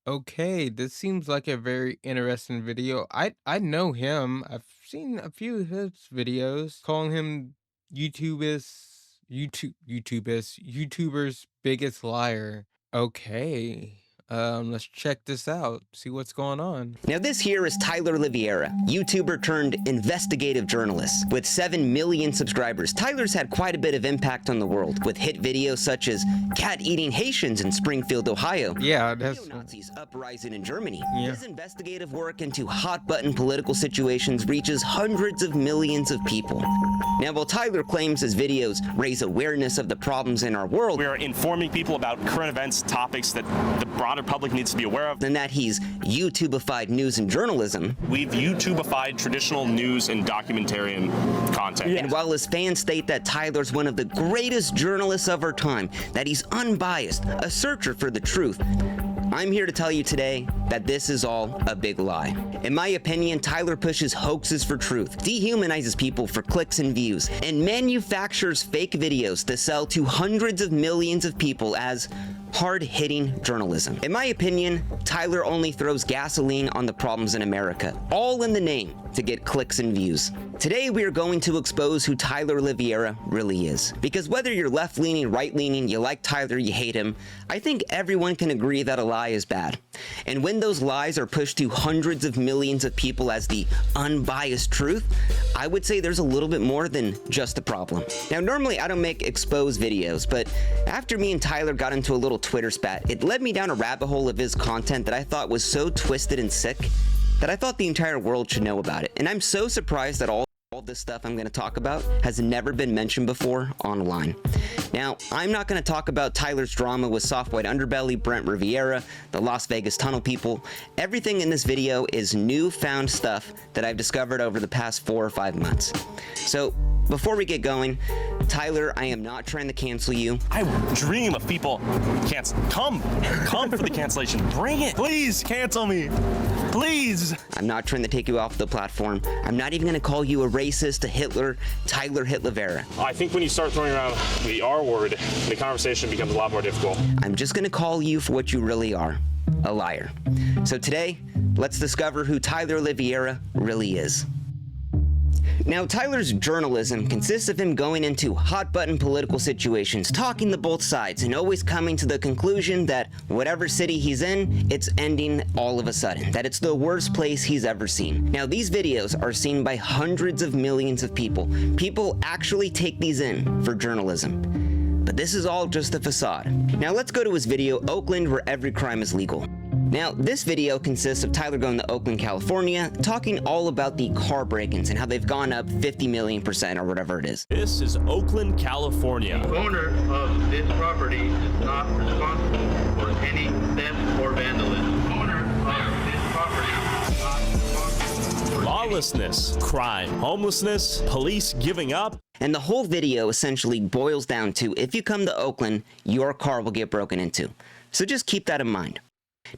Okay, this seems like a very interesting video. I know him. I've seen a few of his videos calling him YouTuber's biggest liar. Okay. Let's check this out. See what's going on. Now this here is Tyler Oliveira, YouTuber turned investigative journalist. With 7 million subscribers, Tyler's had quite a bit of impact on the world, with hit videos such as cat-eating Haitians in Springfield, Ohio, Yeah, that's neo-Nazis uprising in Germany. yeah. His investigative work into hot-button political situations reaches hundreds of millions of people. Now, while Tyler claims his videos raise awareness of the problems in our world, We are informing people about current events, topics that the broader public needs to be aware of. and that he's YouTubified news and journalism, We've YouTubified traditional news and documentarian content. and while his fans state that Tyler's one of the greatest journalists of our time, that he's unbiased, a searcher for the truth, I'm here to tell you today that this is all a big lie. In my opinion, Tyler pushes hoaxes for truth, dehumanizes people for clicks and views, and manufactures fake videos to sell to hundreds of millions of people as hard-hitting journalism. In my opinion, Tyler only throws gasoline on the problems in America, all in the name to get clicks and views. Today, we are going to expose who Tyler Oliveira really is. Because whether you're left-leaning, right-leaning, you like Tyler, you hate him, I think everyone can agree that a lie is bad. And when those lies are pushed to hundreds of millions of people as the unbiased truth, I would say there's a little bit more than just a problem. Now, normally I don't make exposed videos, but after me and Tyler got into a little Twitter spat, it led me down a rabbit hole of his content that I thought was so twisted and sick that I thought the entire world should know about it. And I'm so surprised that all this stuff I'm going to talk about has never been mentioned before online. Now, I'm not going to talk about Tyler's drama with Soft White Underbelly, Brent Riviera, the Las Vegas Tunnel people. Everything in this video is newfound stuff that I've discovered over the past 4 or 5 months. So, before we get going, Tyler, I am not trying to cancel you. I dream of people come for the cancellation. Bring it. Please cancel me. Please. I'm not trying to take you off the platform. I'm not even going to call you a racist, a Hitler, Tyler Oliveira. I think when you start throwing around the R word, the conversation becomes a lot more difficult. I'm just going to call you for what you really are, a liar. So today, let's discover who Tyler Oliveira really is. Now, Tyler's journalism consists of him going into hot-button political situations, talking to both sides, and always coming to the conclusion that whatever city he's in, it's ending all of a sudden, that it's the worst place he's ever seen. Now, these videos are seen by hundreds of millions of people. People actually take these in for journalism. But this is all just a facade. Now, let's go to his video, Oakland, where every crime is legal. Now, this video consists of Tyler going to Oakland, California, talking all about the car break-ins and how they've gone up 50 million% or whatever it is. This is Oakland, California. The owner of this property is not responsible for any theft or vandalism. The owner of this property is not responsible for Lawlessness, crime, homelessness, police giving up. And the whole video essentially boils down to, if you come to Oakland, your car will get broken into. So just keep that in mind.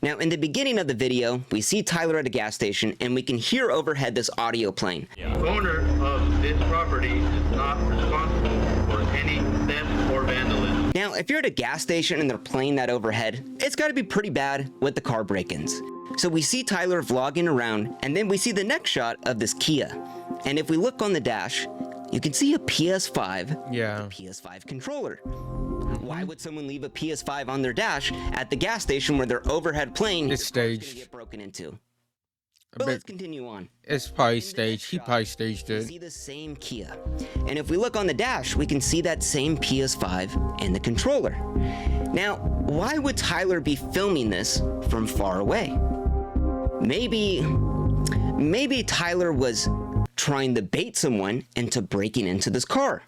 Now, in the beginning of the video, we see Tyler at a gas station, and we can hear overhead this audio playing. The owner of this property is not responsible for any theft or vandalism. Now, if you're at a gas station and they're playing that overhead, it's got to be pretty bad with the car break-ins. So we see Tyler vlogging around, and then we see the next shot of this Kia. And if we look on the dash, you can see a PS5, Yeah. a PS5 controller. Why would someone leave a PS5 on their dash at the gas station where they're overhead playing? It's staged. Get broken into. I But bet let's continue on. it's probably staged. He probably staged We it. see the same Kia. And if we look on the dash, we can see that same PS5 and the controller. Now, why would Tyler be filming this from far away? Maybe Tyler was trying to bait someone into breaking into this car.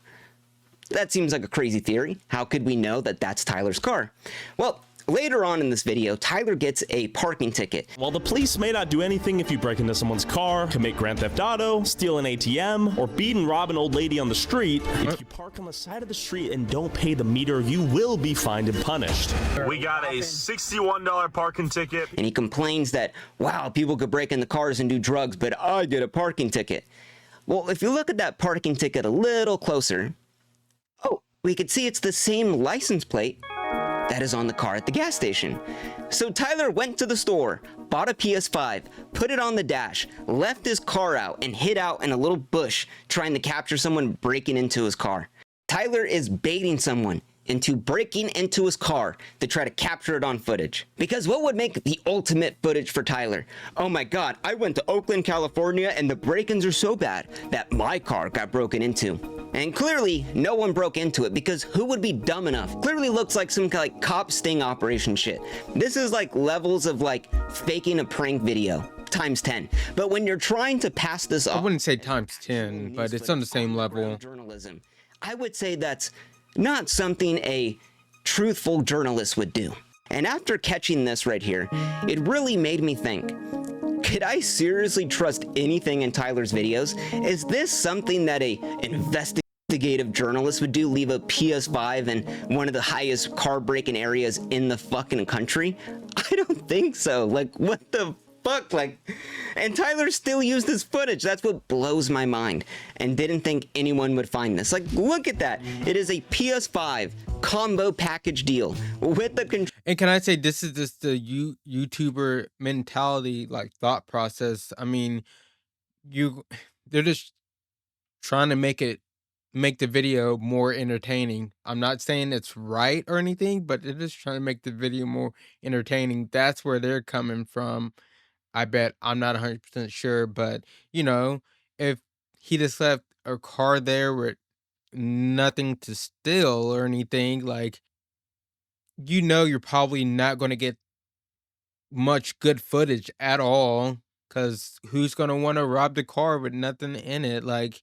That seems like a crazy theory. How could we know that that's Tyler's car? Well, later on in this video, Tyler gets a parking ticket. While the police may not do anything if you break into someone's car, commit grand theft auto, steal an ATM, or beat and rob an old lady on the street, if you park on the side of the street and don't pay the meter, you will be fined and punished. We got a $61 parking ticket. And he complains that, wow, people could break into cars and do drugs, but I get a parking ticket. Well, if you look at that parking ticket a little closer, oh, we could see it's the same license plate that is on the car at the gas station. So Tyler went to the store, bought a PS5, put it on the dash, left his car out, and hid out in a little bush trying to capture someone breaking into his car. Tyler is baiting someone into breaking into his car to try to capture it on footage. Because what would make the ultimate footage for Tyler? Oh my god, I went to Oakland, California, and the break-ins are so bad that my car got broken into. And clearly, no one broke into it, because who would be dumb enough? Clearly looks like some like cop sting operation shit. This is like levels of like faking a prank video times 10. But when you're trying to pass this off, I wouldn't say times 10, but it's on the same level. Journalism, I would say that's not something a truthful journalist would do. And after catching this right here, it really made me think, could I seriously trust anything in Tyler's videos? Is this something that a investigative journalist would do, leave a PS5 in one of the highest car breaking areas in the fucking country? I don't think so. Like, what the fuck? Like, and Tyler still used this footage. That's what blows my mind. And didn't think anyone would find this. Like, look at that. It is a PS5 combo package deal with the control. And can I say, this is just the YouTuber mentality, like thought process. I mean, they're just trying to make the video more entertaining. I'm not saying it's right or anything, but they're just trying to make the video more entertaining. That's where they're coming from. I bet. I'm not 100% sure, but you know, if he just left a car there with nothing to steal or anything, like, you know, you're probably not going to get much good footage at all, because who's going to want to rob the car with nothing in it? Like,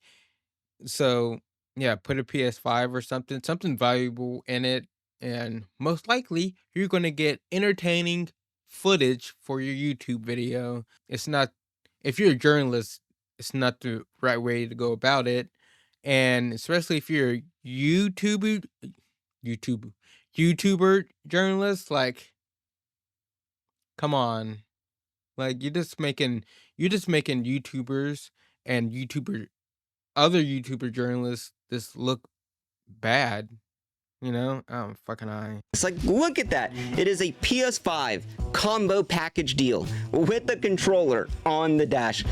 so yeah, put a PS5 or something valuable in it, and most likely you're going to get entertaining footage for your YouTube video. It's not, if you're a journalist, it's not the right way to go about it. And especially if you're a YouTuber journalist, like, come on. Like, you're just making YouTubers and other YouTuber journalists just look bad. You know? Oh, fucking I. It's like, look at that. It is a PS5 combo package deal with the controller on the dash.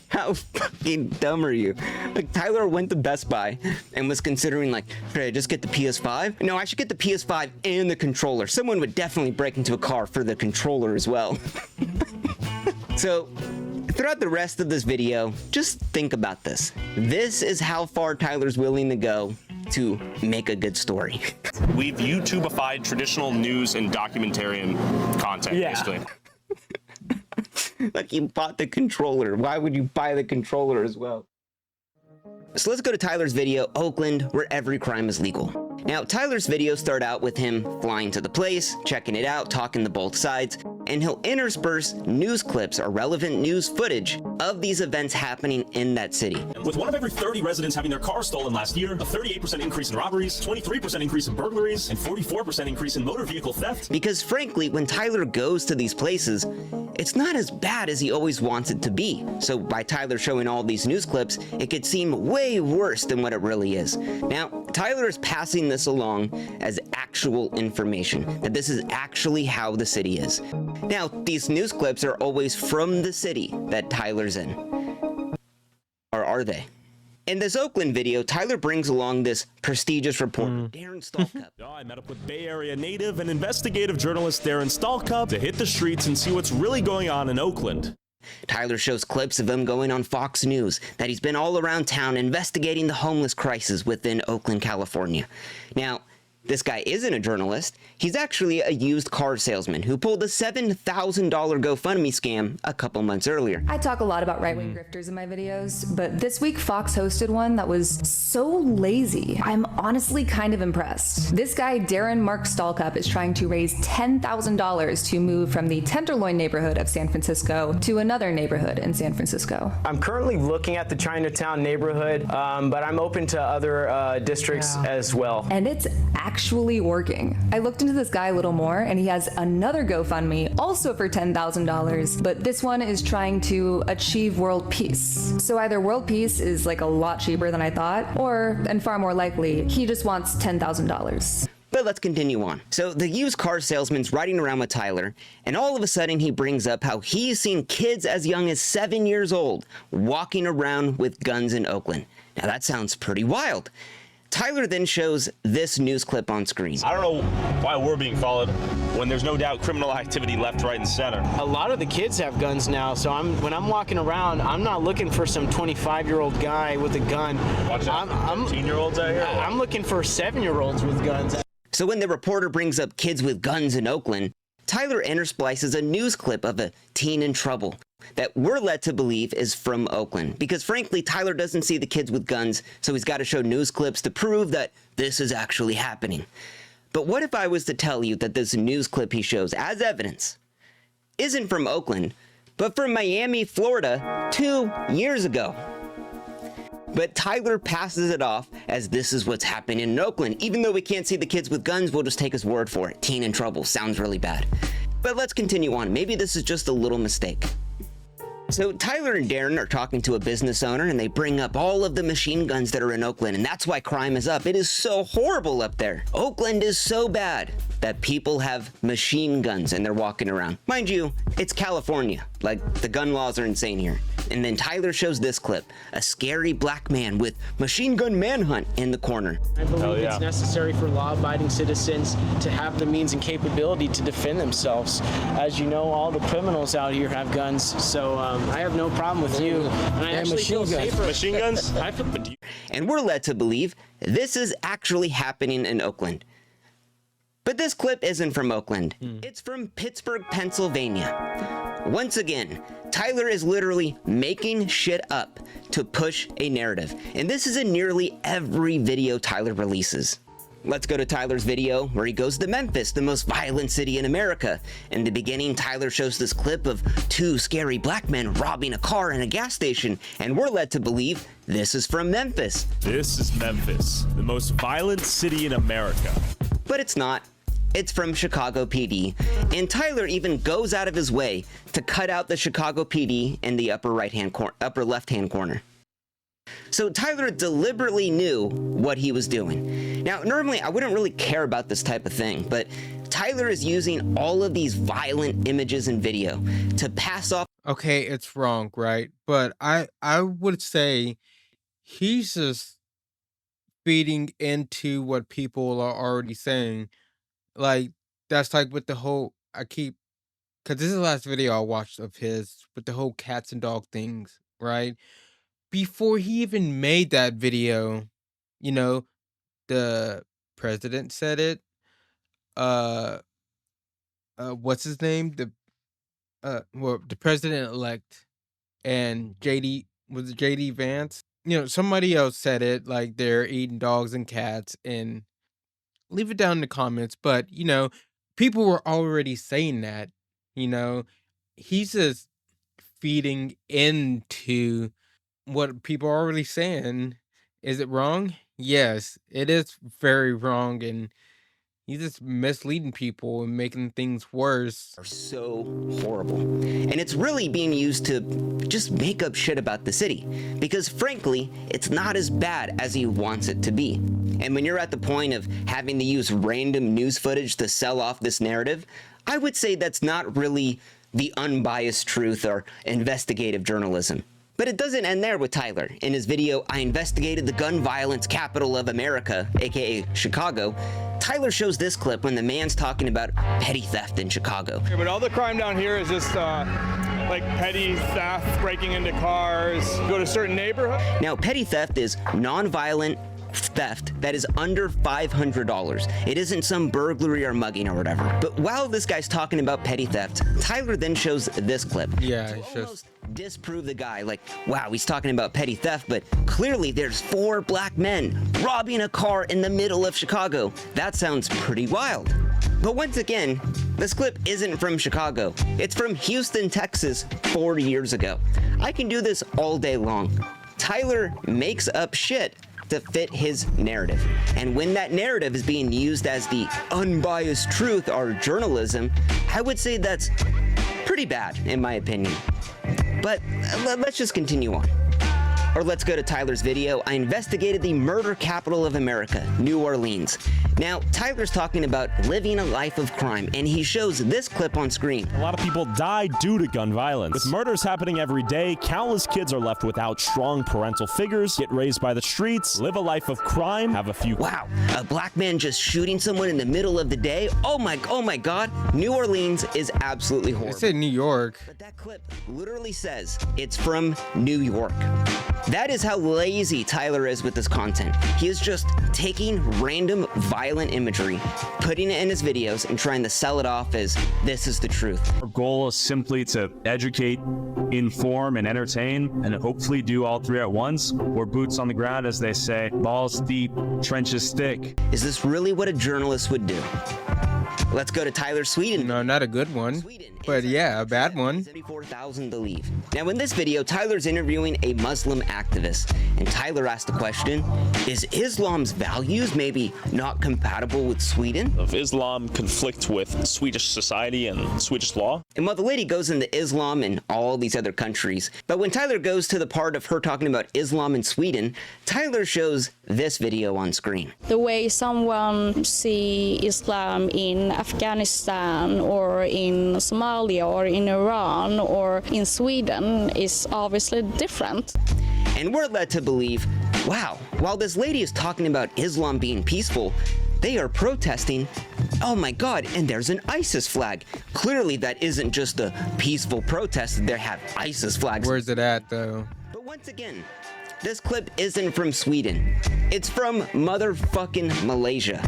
How fucking dumb are you? Like, Tyler went to Best Buy and was considering, like, should I just get the PS5? No, I should get the PS5 and the controller. Someone would definitely break into a car for the controller as well. So, throughout the rest of this video, just think about this. This is how far Tyler's willing to go to make a good story. We've YouTubeified traditional news and documentarian content, basically. Like, you bought the controller. Why would you buy the controller as well? So let's go to Tyler's video, Oakland, where every crime is legal. Now, Tyler's videos start out with him flying to the place, checking it out, talking to both sides, and he'll intersperse news clips or relevant news footage of these events happening in that city. With 1 of every 30 residents having their car stolen last year, a 38% increase in robberies, 23% increase in burglaries, and 44% increase in motor vehicle theft. Because frankly, when Tyler goes to these places, it's not as bad as he always wants it to be. So by Tyler showing all these news clips, it could seem way worse than what it really is. Now, Tyler is passing this along as actual information, that this is actually how the city is. Now, these news clips are always from the city that Tyler's in. Or are they? In this Oakland video, Tyler brings along this prestigious reporter, Darren Stalkup. I met up with Bay Area native and investigative journalist Darren Stalkup to hit the streets and see what's really going on in Oakland. Tyler shows clips of him going on Fox News, that he's been all around town investigating the homeless crisis within Oakland, California. Now, this guy isn't a journalist. He's actually a used car salesman who pulled a $7,000 GoFundMe scam a couple months earlier. I talk a lot about right-wing grifters in my videos, but this week Fox hosted one that was so lazy. I'm honestly kind of impressed. This guy, Darren Mark Stalkup, is trying to raise $10,000 to move from the Tenderloin neighborhood of San Francisco to another neighborhood in San Francisco. I'm currently looking at the Chinatown neighborhood, but I'm open to other districts as well. And it's actually working. I looked into this guy a little more, and he has another GoFundMe also for $10,000, but this one is trying to achieve world peace. So either world peace is like a lot cheaper than I thought, or, and far more likely, he just wants $10,000. But let's continue on. So the used car salesman's riding around with Tyler, and all of a sudden he brings up how he's seen kids as young as 7 years old walking around with guns in Oakland. Now that sounds pretty wild. Tyler then shows this news clip on screen. I don't know why we're being followed when there's no doubt criminal activity left, right, and center. A lot of the kids have guns now, so when I'm walking around, I'm not looking for some 25-year-old guy with a gun. Watch out, 13-year-olds out here. I'm looking for 7-year-olds with guns. So when the reporter brings up kids with guns in Oakland, Tyler intersplices a news clip of a teen in trouble that we're led to believe is from Oakland, because frankly, Tyler doesn't see the kids with guns, so he's got to show news clips to prove that this is actually happening. But what if I was to tell you that this news clip he shows as evidence isn't from Oakland, but from Miami, Florida, 2 years ago? But Tyler passes it off as this is what's happening in Oakland. Even though we can't see the kids with guns, we'll just take his word for it. Teen in trouble sounds really bad. But let's continue on. Maybe this is just a little mistake. So Tyler and Darren are talking to a business owner, and they bring up all of the machine guns that are in Oakland, and that's why crime is up. It is so horrible up there. Oakland is so bad that people have machine guns and they're walking around. Mind you, it's California. Like, the gun laws are insane here. And then Tyler shows this clip, a scary black man with machine gun manhunt in the corner. I believe it's necessary for law-abiding citizens to have the means and capability to defend themselves. As you know, all the criminals out here have guns, so I have no problem with you. And I actually feel safer. Machine guns? And we're led to believe this is actually happening in Oakland. But this clip isn't from Oakland. It's from Pittsburgh, Pennsylvania. Once again, Tyler is literally making shit up to push a narrative. And this is in nearly every video Tyler releases. Let's go to Tyler's video where he goes to Memphis, the most violent city in America. In the beginning, Tyler shows this clip of 2 scary black men robbing a car in a gas station, and we're led to believe this is from Memphis. This is Memphis, the most violent city in America. But it's not. It's from Chicago PD, and Tyler even goes out of his way to cut out the Chicago PD in the upper left-hand corner. So Tyler deliberately knew what he was doing. Now, normally I wouldn't really care about this type of thing, but Tyler is using all of these violent images and video to pass off. Okay, it's wrong, right? But I would say he's just feeding into what people are already saying. Like, that's like with the whole, because this is the last video I watched of his, with the whole cats and dog things, right? Before he even made that video, you know, the president said it. What's his name? The president-elect and JD Vance? You know, somebody else said it, like they're eating dogs and cats, and leave it down in the comments. But, you know, people were already saying that, you know. He's just feeding into what people are already saying. Is it wrong? Yes, it is very wrong, and he's just misleading people and making things worse. Are so horrible. And it's really being used to just make up shit about the city, because frankly, it's not as bad as he wants it to be. And when you're at the point of having to use random news footage to sell off this narrative, I would say that's not really the unbiased truth or investigative journalism. But it doesn't end there with Tyler. In his video, I investigated the gun violence capital of America, aka Chicago, Tyler shows this clip when the man's talking about petty theft in Chicago. Yeah, but all the crime down here is just like petty theft, breaking into cars, go to certain neighborhoods. Now, petty theft is non-violent theft that is under $500. It isn't some burglary or mugging or whatever. But while this guy's talking about petty theft, Tyler then shows this clip. Yeah, to it's just almost disprove the guy. Like, wow, he's talking about petty theft, but clearly there's 4 black men robbing a car in the middle of Chicago. That sounds pretty wild. But once again, this clip isn't from Chicago. It's from Houston, Texas, 4 years ago. I can do this all day long. Tyler makes up shit to fit his narrative. And when that narrative is being used as the unbiased truth or journalism, I would say that's pretty bad, in my opinion. But let's just continue on. Or let's go to Tyler's video. I investigated the murder capital of America, New Orleans. Now, Tyler's talking about living a life of crime, and he shows this clip on screen. A lot of people die due to gun violence. With murders happening every day, countless kids are left without strong parental figures, get raised by the streets, live a life of crime, have a few... Wow, a black man just shooting someone in the middle of the day? Oh my God. New Orleans is absolutely They horrible. said New York. But that clip literally says it's from New York. That is how lazy Tyler is with his content. He is just taking random violent imagery, putting it in his videos, and trying to sell it off as this is the truth. Our goal is simply to educate, inform, and entertain, and hopefully do all three at once. We're boots on the ground, as they say. Balls deep, trenches thick. Is this really what a journalist would do? Let's go to Tyler, Sweden. No, not a good one. But yeah, a bad one. 74,000 to leave. Now in this video, Tyler's interviewing a Muslim activist, and Tyler asked the question, is Islam's values maybe not compatible with Sweden? Of Islam conflict with Swedish society and Swedish law? And while the lady goes into Islam and all these other countries, but when Tyler goes to the part of her talking about Islam in Sweden, Tyler shows this video on screen. The way someone see Islam in Afghanistan or in Somalia or in Iran or in Sweden is obviously different. And we're led to believe, wow, while this lady is talking about Islam being peaceful, they are protesting. Oh my God, and there's an ISIS flag. Clearly that isn't just a peaceful protest, they have ISIS flags. Where's it at, though? But once again, this clip isn't from Sweden. It's from motherfucking Malaysia.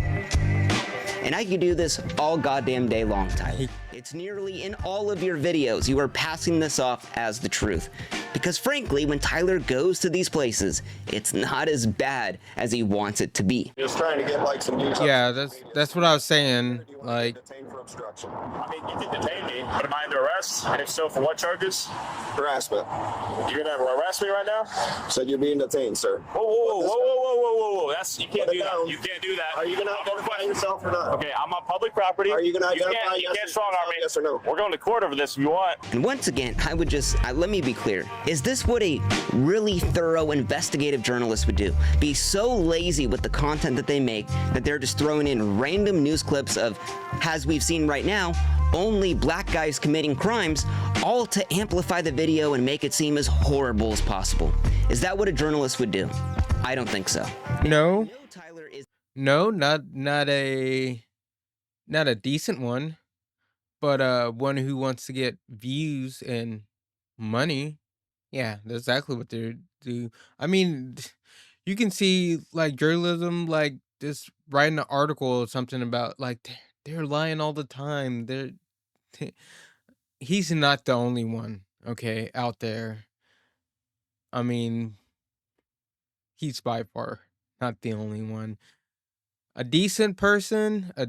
And I could do this all goddamn day long, Tyler. It's nearly in all of your videos. You are passing this off as the truth. Because frankly, when Tyler goes to these places, it's not as bad as he wants it to be. Just trying to get like some news. Yeah, that's what I was saying. Like, Detained for obstruction. I mean, you can detain me, but am I under arrest? And if so, for what charges? Harassment. You're gonna arrest me right now? Said you're being detained, sir. Whoa. That's, you can't Put it do that. down. You can't do that. Are you gonna identify yourself or not? Okay, I'm on public property. Are you gonna identify You can't yourself, strong arm me. yes or no? We're going to court over this if you want. And once again, I would just, let me be clear. Is this what a really thorough investigative journalist would do? Be so lazy with the content that they make that they're just throwing in random news clips of, as we've seen right now, only black guys committing crimes, all to amplify the video and make it seem as horrible as possible. Is that what a journalist would do? I don't think so. no, Tyler is no, not a decent one, but one who wants to get views and money. Yeah, that's exactly what they do. I mean, you can see like journalism, like just writing an article or something about like they're lying all the time. He's not the only one, okay, out there. I mean, he's by far not the only one. A decent person, a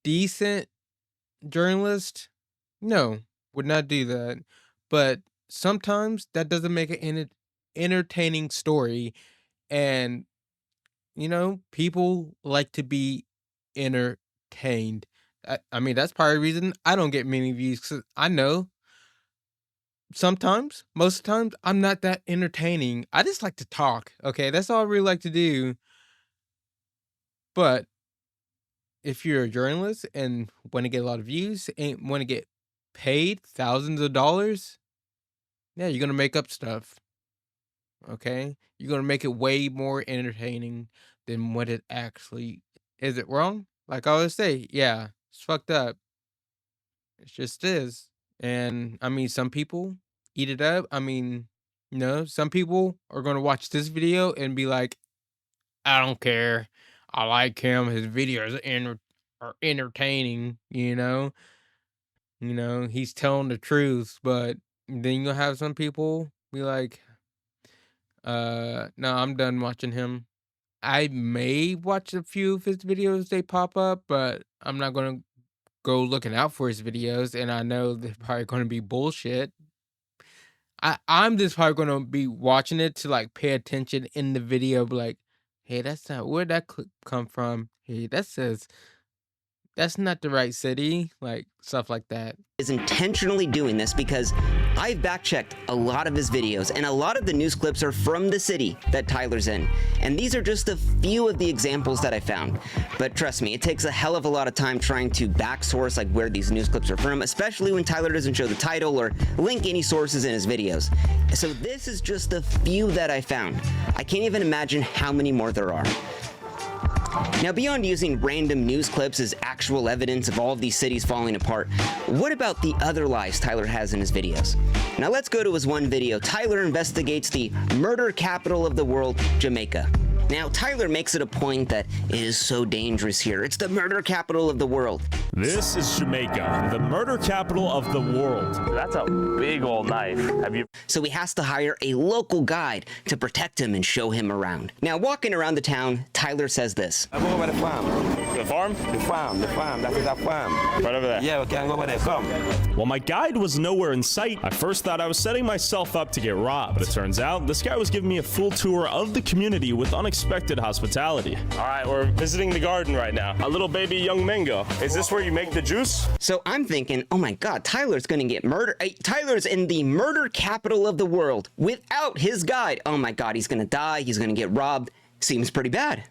decent journalist, no, would not do that. But sometimes that doesn't make an entertaining story. And, people like to be entertained. I mean, that's part of the reason I don't get many views. 'Cause I know sometimes, most of the times, I'm not that entertaining. I just like to talk. Okay, that's all I really like to do. But if you're a journalist and want to get a lot of views and want to get paid thousands of dollars, yeah, you're gonna make up stuff. Okay, you're gonna make it way more entertaining than what it actually is. It wrong? Like I always say, yeah, it's fucked up. It just is. And I mean, some people eat it up. I mean, some people are gonna watch this video and be like, I don't care. I like him. His videos are entertaining, he's telling the truth, but then you'll have some people be like, no, I'm done watching him. I may watch a few of his videos, they pop up, but I'm not gonna go looking out for his videos, and I know they're probably gonna be bullshit. I'm just probably gonna be watching it to like pay attention in the video, be like, hey, that's not where'd that clip come from? Hey, that's not the right city, like stuff like that. Is intentionally doing this because I've back-checked a lot of his videos, and a lot of the news clips are from the city that Tyler's in. And these are just a few of the examples that I found. But trust me, it takes a hell of a lot of time trying to back-source like where these news clips are from, especially when Tyler doesn't show the title or link any sources in his videos. So this is just a few that I found. I can't even imagine how many more there are. Now, beyond using random news clips as actual evidence of all of these cities falling apart, what about the other lies Tyler has in his videos? Now let's go to his one video. Tyler investigates the murder capital of the world, Jamaica. Now, Tyler makes it a point that it is so dangerous here. It's the murder capital of the world. This is Jamaica, the murder capital of the world. That's a big old knife. Have you? So he has to hire a local guide to protect him and show him around. Now, walking around the town, Tyler says this. I go over the farm. The farm? The farm. That is a farm. Right over there. Yeah, we can go over there. Come. While my guide was nowhere in sight, I first thought I was setting myself up to get robbed. But it turns out this guy was giving me a full tour of the community with unexpected hospitality. All right, we're visiting the garden right now. A little baby young mango. Is this where you make the juice? So I'm thinking, oh my God, Tyler's gonna get murdered. Tyler's in the murder capital of the world without his guide. Oh my God, he's gonna die. He's gonna get robbed. Seems pretty bad.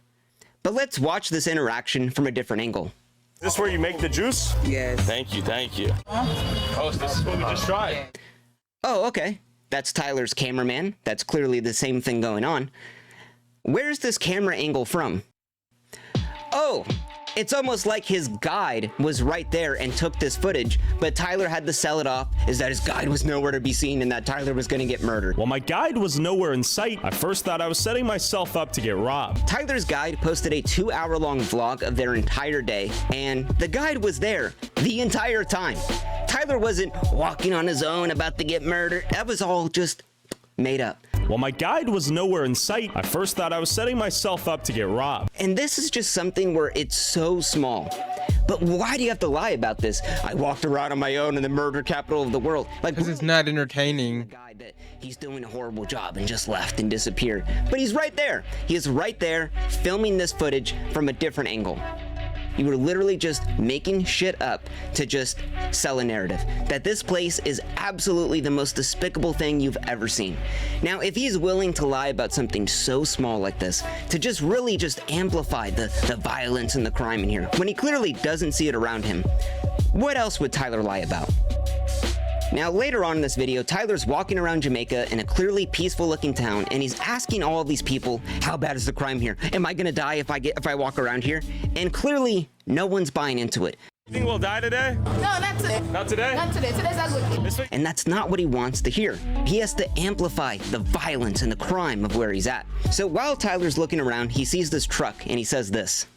But let's watch this interaction from a different angle. Is this where you make the juice? Yes. Thank you, thank you. Oh, this is what we just tried. Oh, okay. That's Tyler's cameraman. That's clearly the same thing going on. Where's this camera angle from? Oh, it's almost like his guide was right there and took this footage, but Tyler had to sell it off as that his guide was nowhere to be seen and that Tyler was gonna get murdered. While my guide was nowhere in sight, I first thought I was setting myself up to get robbed. Tyler's guide posted a 2-hour-long vlog of their entire day, and the guide was there the entire time. Tyler wasn't walking on his own about to get murdered. That was all just made up. While my guide was nowhere in sight, I first thought I was setting myself up to get robbed. And this is just something where it's so small. But why do you have to lie about this? I walked around on my own in the murder capital of the world. Like, Because it's not entertaining. guy that he's doing a horrible job and just left and disappeared. But he's right there. He is right there filming this footage from a different angle. You were literally just making shit up to just sell a narrative. That this place is absolutely the most despicable thing you've ever seen. Now, if he's willing to lie about something so small like this, to just really just amplify the violence and the crime in here, when he clearly doesn't see it around him, what else would Tyler lie about? Now, later on in this video, Tyler's walking around Jamaica in a clearly peaceful looking town, and he's asking all of these people, how bad is the crime here? Am I gonna die if I walk around here? And clearly, no one's buying into it. You think we'll die today? No, not today. Not today? Not today. Today's a good day. And that's not what he wants to hear. He has to amplify the violence and the crime of where he's at. So while Tyler's looking around, he sees this truck, and he says this.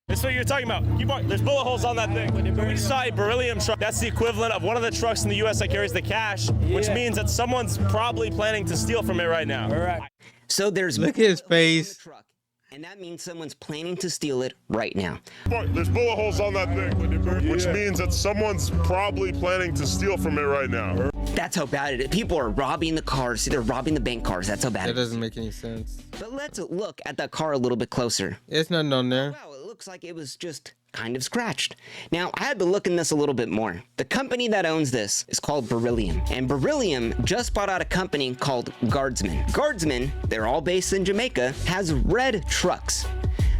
That's what you're talking about. There's bullet holes on that thing. We saw a beryllium truck. That's the equivalent of one of the trucks in the U.S. that carries the cash, which means that someone's probably planning to steal from it right now. All right. So there's Look at his face. truck, and that means someone's planning to steal it right now. There's bullet holes on that thing, which means that someone's probably planning to steal from it right now. That's how bad it is. People are robbing the cars. See, they're robbing the bank cars. That's how bad That it is. doesn't make any sense. But let's look at that car a little bit closer. It's nothing on there. Wow, it looks like it was just kind of scratched. Now, I had to look in this a little bit more. The company that owns this is called Beryllium, and Beryllium just bought out a company called Guardsman. Guardsman, they're all based in Jamaica, has red trucks.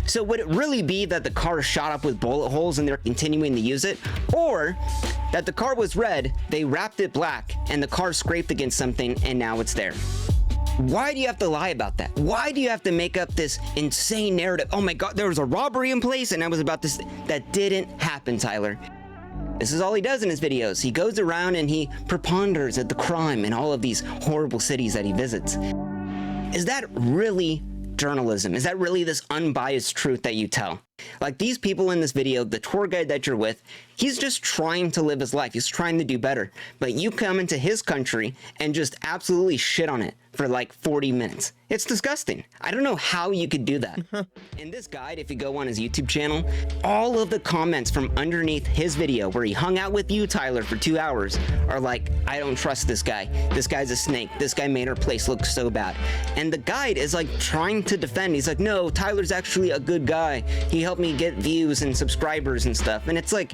So would it really be that the car shot up with bullet holes and they're continuing to use it? Or that the car was red, they wrapped it black, and the car scraped against something and now it's there? Why do you have to lie about that? Why do you have to make up this insane narrative? Oh my God, there was a robbery in place and I was about to... That didn't happen, Tyler. This is all he does in his videos. He goes around and he preponders at the crime in all of these horrible cities that he visits. Is that really journalism? Is that really this unbiased truth that you tell? Like these people in this video, the tour guide that you're with, he's just trying to live his life. He's trying to do better. But you come into his country and just absolutely shit on it for like 40 minutes. It's disgusting. I don't know how you could do that. In this guide, if you go on his YouTube channel, all of the comments from underneath his video where he hung out with you, Tyler, for 2 hours are like, I don't trust this guy. This guy's a snake. This guy made our place look so bad. And the guide is like trying to defend. He's like, no, Tyler's actually a good guy. He helped me get views and subscribers and stuff. And it's like,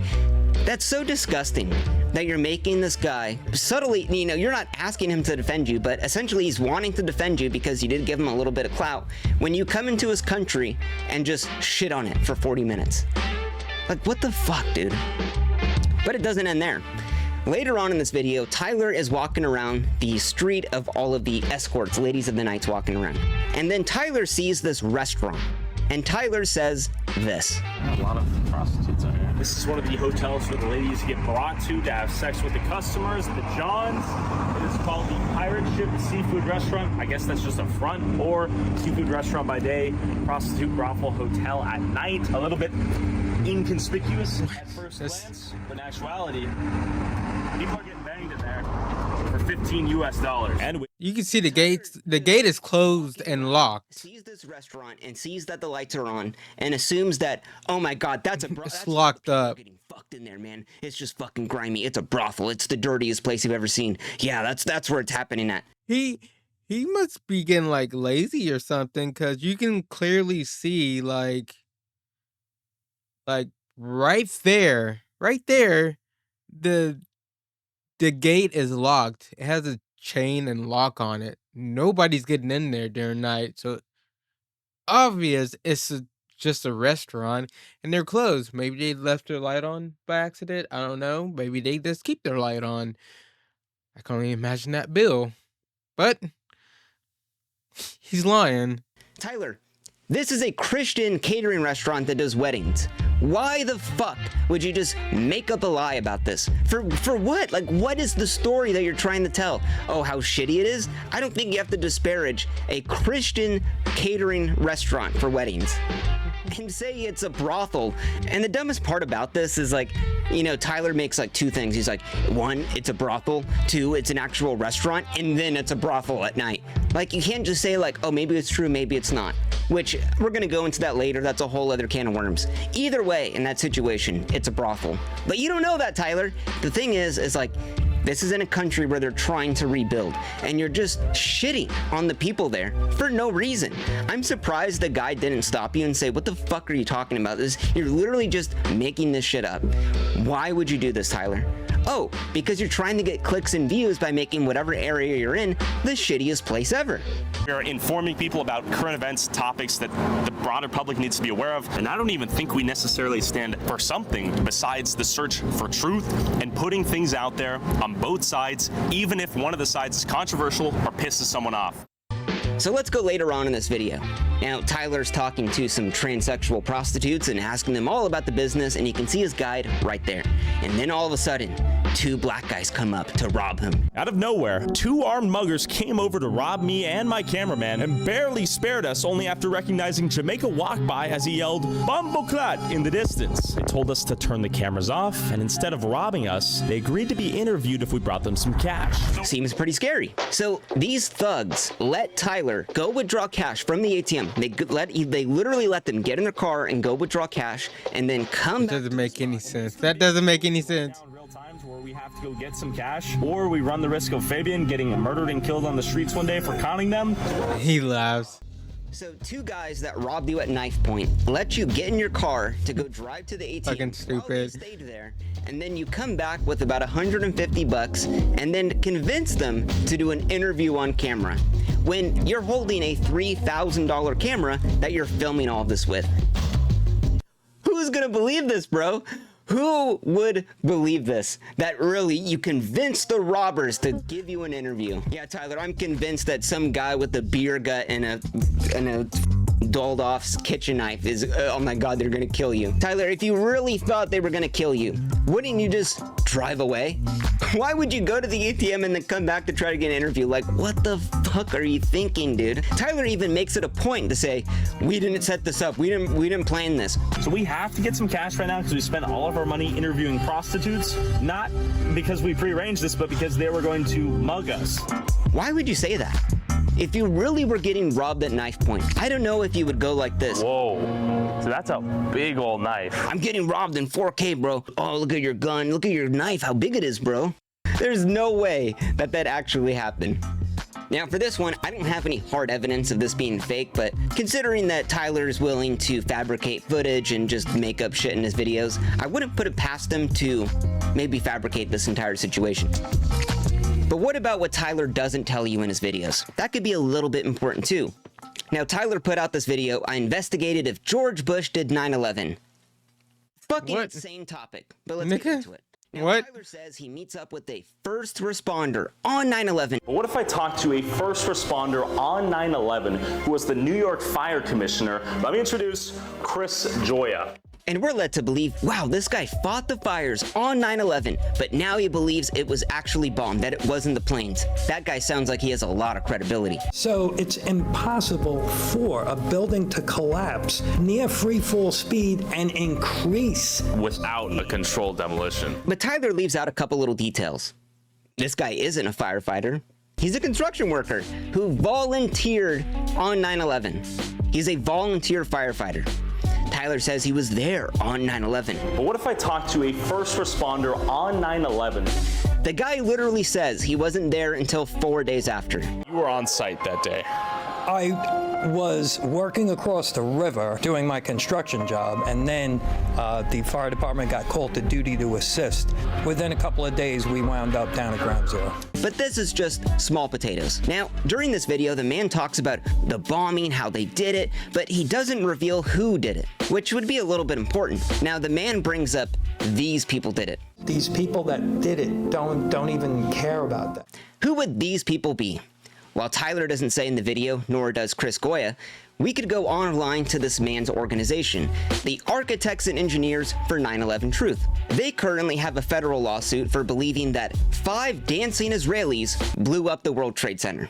that's so disgusting that you're making this guy subtly, you know, you're not asking him to defend you, but essentially he's wanting to defend you because you did give him a little bit of clout when you come into his country and just shit on it for 40 minutes. Like, what the fuck, dude? But it doesn't end there. Later on in this video, Tyler is walking around the street of all of the escorts, ladies of the nights walking around. And then Tyler sees this restaurant. And Tyler says this. A lot of prostitutes out here. This is one of the hotels for the ladies get brought to have sex with the customers, the Johns. It is called the Pirate Ship Seafood Restaurant. I guess that's just a front, or seafood restaurant by day, prostitute brothel hotel at night. A little bit inconspicuous at first glance, but in actuality, people are getting banged in there for $15 US. And you can see the gates. The gate is closed and locked. Sees this restaurant and sees that the lights are on and assumes that, oh my god, that's a it's locked up. Getting fucked in there, man. It's just fucking grimy. It's a brothel. It's the dirtiest place you've ever seen. Yeah, that's where it's happening at. He must be getting like lazy or something, because you can clearly see like right there, the gate is locked. It has a chain and lock on it. Nobody's getting in there during night, so obvious it's just a restaurant, and they're closed. Maybe they left their light on by accident. I don't know. Maybe they just keep their light on. I can't even imagine that bill, but he's lying. Tyler, this is a Christian catering restaurant that does weddings. Why the fuck would you just make up a lie about this? For what? Like, what is the story that you're trying to tell? Oh, how shitty it is? I don't think you have to disparage a Christian catering restaurant for weddings and say it's a brothel. And the dumbest part about this is, like, you know, Tyler makes like two things. He's like, one, it's a brothel. Two, it's an actual restaurant. And then it's a brothel at night. Like, you can't just say like, oh, maybe it's true, maybe it's not. Which, we're gonna go into that later. That's a whole other can of worms. Either way, in that situation, it's a brothel. But you don't know that, Tyler. The thing is like, this is in a country where they're trying to rebuild, and you're just shitting on the people there for no reason. I'm surprised the guy didn't stop you and say, what the fuck are you talking about? You're literally just making this shit up. Why would you do this, Tyler? Oh, because you're trying to get clicks and views by making whatever area you're in the shittiest place ever. We're informing people about current events, topics that the broader public needs to be aware of. And I don't even think we necessarily stand for something besides the search for truth and putting things out there on both sides, even if one of the sides is controversial or pisses someone off. So let's go later on in this video. Now, Tyler's talking to some transsexual prostitutes and asking them all about the business, and you can see his guide right there. And then all of a sudden, two black guys come up to rob him. Out of nowhere, two armed muggers came over to rob me and my cameraman and barely spared us, only after recognizing Jamaica walk by as he yelled, "Bumbleclad" in the distance. They told us to turn the cameras off, and instead of robbing us, they agreed to be interviewed if we brought them some cash. Seems pretty scary. So these thugs let Tyler go withdraw cash from the ATM. They literally let them get in their car and go withdraw cash, and then come back. That doesn't make any sense. That doesn't make any sense. Real times where we have to go get some cash, or we run the risk of Fabian getting murdered and killed on the streets one day for conning them. He laughs. So two guys that robbed you at knife point let you get in your car to go drive to the ATM. Fucking stupid. Stayed there, and then you come back with about $150 and then convince them to do an interview on camera when you're holding a $3,000 camera that you're filming all of this with. Who's gonna believe this, bro? Who would believe this? That really you convinced the robbers to give you an interview? Yeah, Tyler, I'm convinced that some guy with a beer gut and a dulled off kitchen knife is, oh my god, they're gonna kill you. Tyler, if you really thought they were gonna kill you, wouldn't you just drive away? Why would you go to the ATM and then come back to try to get an interview? Like, what the fuck are you thinking, dude? Tyler even makes it a point to say, we didn't set this up, we didn't plan this. So we have to get some cash right now because we spent all of our money interviewing prostitutes, not because we prearranged this, but because they were going to mug us. Why would you say that? If you really were getting robbed at knife point, I don't know if you would go like this. Whoa. So that's a big old knife. I'm getting robbed in 4K, bro. Oh, look at your gun. Look at your knife. How big it is, bro. There's no way that that actually happened. Now for this one, I don't have any hard evidence of this being fake, but considering that Tyler is willing to fabricate footage and just make up shit in his videos, I wouldn't put it past him to maybe fabricate this entire situation. But what about what Tyler doesn't tell you in his videos? That could be a little bit important too. Now Tyler put out this video, I investigated if George Bush did 9/11. Fucking insane topic, but let's get into it. Now, Tyler says he meets up with a first responder on 9/11. But what if I talk to a first responder on 9/11 who was the New York Fire Commissioner? Let me introduce Chris Joya. And we're led to believe, wow, this guy fought the fires on 9/11, but now he believes it was actually bombed, that it wasn't the planes. That guy sounds like he has a lot of credibility. So it's impossible for a building to collapse near free fall speed and increase without a controlled demolition. But Tyler leaves out a couple little details. This guy isn't a firefighter. He's a construction worker who volunteered on 9/11. He's a volunteer firefighter. Tyler says he was there on 9/11. But what if I talk to a first responder on 9/11? The guy literally says he wasn't there until 4 days after. You were on site that day. I was working across the river doing my construction job, and then the fire department got called to duty to assist. Within a couple of days, we wound up down at ground zero. But this is just small potatoes. Now, during this video, the man talks about the bombing, how they did it, but he doesn't reveal who did it, which would be a little bit important. Now, the man brings up these people did it. These people that did it don't even care about that. Who would these people be? While Tyler doesn't say in the video, nor does Chris Goya, we could go online to this man's organization, the Architects and Engineers for 9/11 Truth. They currently have a federal lawsuit for believing that 5 dancing Israelis blew up the World Trade Center.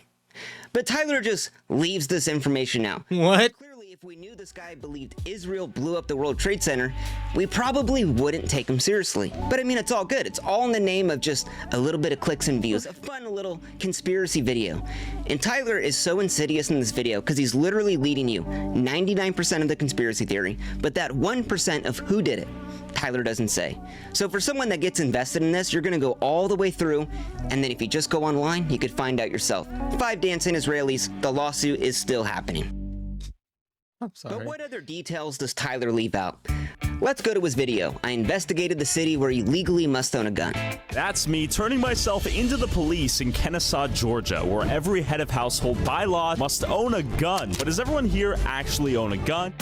But Tyler just leaves this information out. What? Clearly, if we knew this guy believed Israel blew up the World Trade Center, we probably wouldn't take him seriously. But I mean, it's all good. It's all in the name of just a little bit of clicks and views, a fun little conspiracy video. And Tyler is so insidious in this video because he's literally leading you 99% of the conspiracy theory, but that 1% of who did it, Tyler doesn't say. So for someone that gets invested in this, you're gonna go all the way through, and then if you just go online, you could find out yourself. 5 dancing Israelis, the lawsuit is still happening. I'm sorry. But what other details does Tyler leave out? Let's go to his video. I investigated the city where you legally must own a gun. That's me turning myself into the police in Kennesaw, Georgia, where every head of household by law must own a gun. But does everyone here actually own a gun?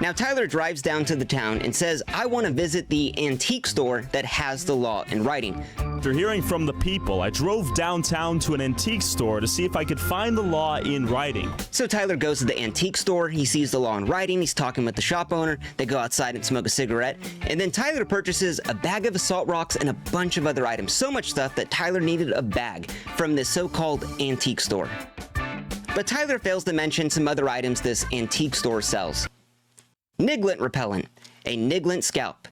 Now Tyler drives down to the town and says, I want to visit the antique store that has the law in writing. After hearing from the people, I drove downtown to an antique store to see if I could find the law in writing. So Tyler goes to the antique store, he sees the law in writing, he's talking with the shop owner, they go outside and smoke a cigarette, and then Tyler purchases a bag of assault rocks and a bunch of other items. So much stuff that Tyler needed a bag from this so-called antique store. But Tyler fails to mention some other items this antique store sells. Niglint repellent, a Niglint scalp,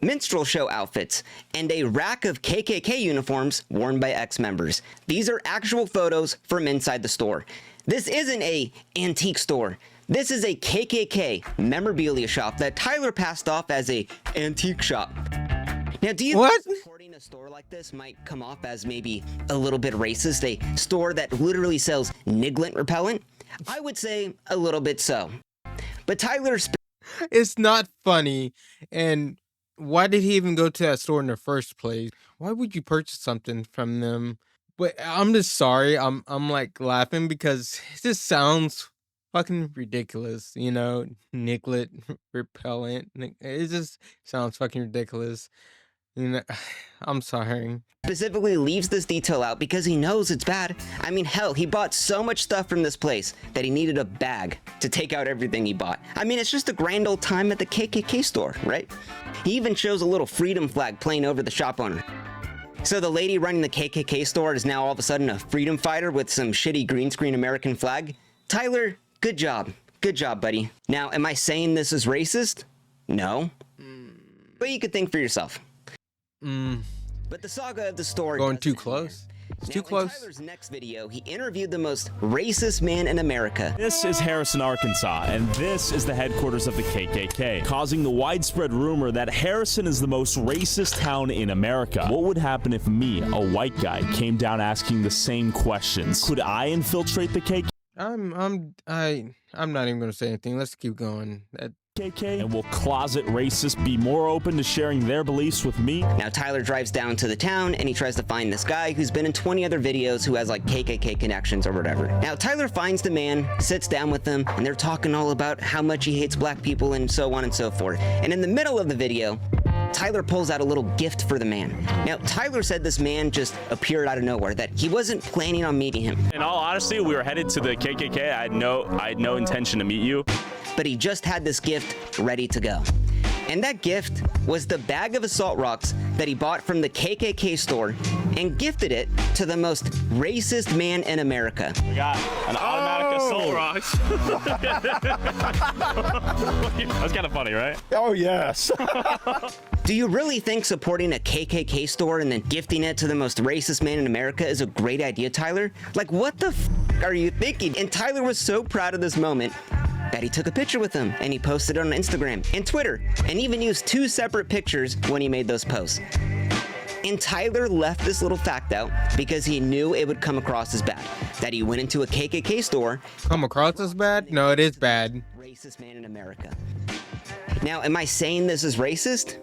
minstrel show outfits, and a rack of KKK uniforms worn by ex-members. These are actual photos from inside the store. This isn't a antique store. This is a KKK memorabilia shop that Tyler passed off as a antique shop. Now, do you think supporting a store like this might come off as maybe a little bit racist? A store that literally sells Niglint repellent? I would say a little bit so. But Tyler... It's not funny. And why did he even go to that store in the first place? Why would you purchase something from them? But I'm just sorry. I'm like laughing because it just sounds fucking ridiculous. You know, Niglint repellent. It just sounds fucking ridiculous. You know, I'm sorry. Specifically leaves this detail out because he knows it's bad. I mean, hell, he bought so much stuff from this place that he needed a bag to take out everything he bought. I mean, it's just a grand old time at the KKK store, right? He even shows a little freedom flag playing over the shop owner. So the lady running the KKK store is now all of a sudden a freedom fighter with some shitty green screen American flag. Tyler, good job. Good job, buddy. Now, am I saying this is racist? No. But you could think for yourself. But the saga of the store going too close. It's too close. In Tyler's next video, he interviewed the most racist man in America. This is Harrison, Arkansas, and this is the headquarters of the KKK, causing the widespread rumor that Harrison is the most racist town in America. What would happen if me, a white guy, came down asking the same questions? Could I infiltrate the KKK? I'm not even gonna say anything. Let's keep going. And will closet racists be more open to sharing their beliefs with me? Now Tyler drives down to the town and he tries to find this guy who's been in 20 other videos who has like KKK connections or whatever. Now Tyler finds the man, sits down with them, and they're talking all about how much he hates black people and so on and so forth. And in the middle of the video, Tyler pulls out a little gift for the man. Now, Tyler said this man just appeared out of nowhere, that he wasn't planning on meeting him. In all honesty, we were headed to the KKK. I had no intention to meet you. But he just had this gift ready to go. And that gift was the bag of assault rocks that he bought from the KKK store and gifted it to the most racist man in America. We got an automatic assault rocks. That's kind of funny, right? Oh, yes. Do you really think supporting a KKK store and then gifting it to the most racist man in America is a great idea, Tyler? Like, what the are you thinking? And Tyler was so proud of this moment that he took a picture with him and he posted it on Instagram and Twitter and even used 2 separate pictures when he made those posts. And Tyler left this little fact out because he knew it would come across as bad. That he went into a KKK store. Come across as bad? No, it is bad. Racist man in America. Now, am I saying this is racist?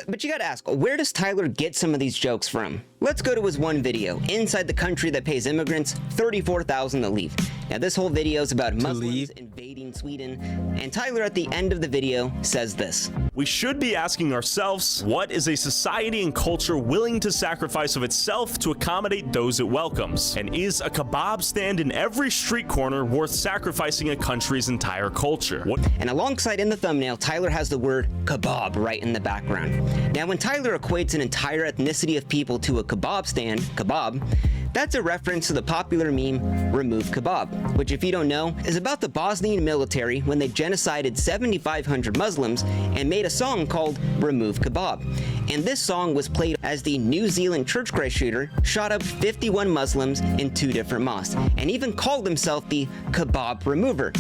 But you gotta ask, where does Tyler get some of these jokes from? Let's go to his one video, inside the country that pays immigrants $34,000 to leave. Now this whole video is about Muslims invading Sweden, and Tyler at the end of the video says this. We should be asking ourselves, what is a society and culture willing to sacrifice of itself to accommodate those it welcomes? And is a kebab stand in every street corner worth sacrificing a country's entire culture? And alongside in the thumbnail, Tyler has the word kebab right in the background. Now when Tyler equates an entire ethnicity of people to a kebab stand, kebab, that's a reference to the popular meme, Remove Kebab, which if you don't know, is about the Bosnian military when they genocided 7,500 Muslims and made a song called Remove Kebab. And this song was played as the New Zealand church Christ shooter shot up 51 Muslims in 2 different mosques, and even called himself the Kebab Remover.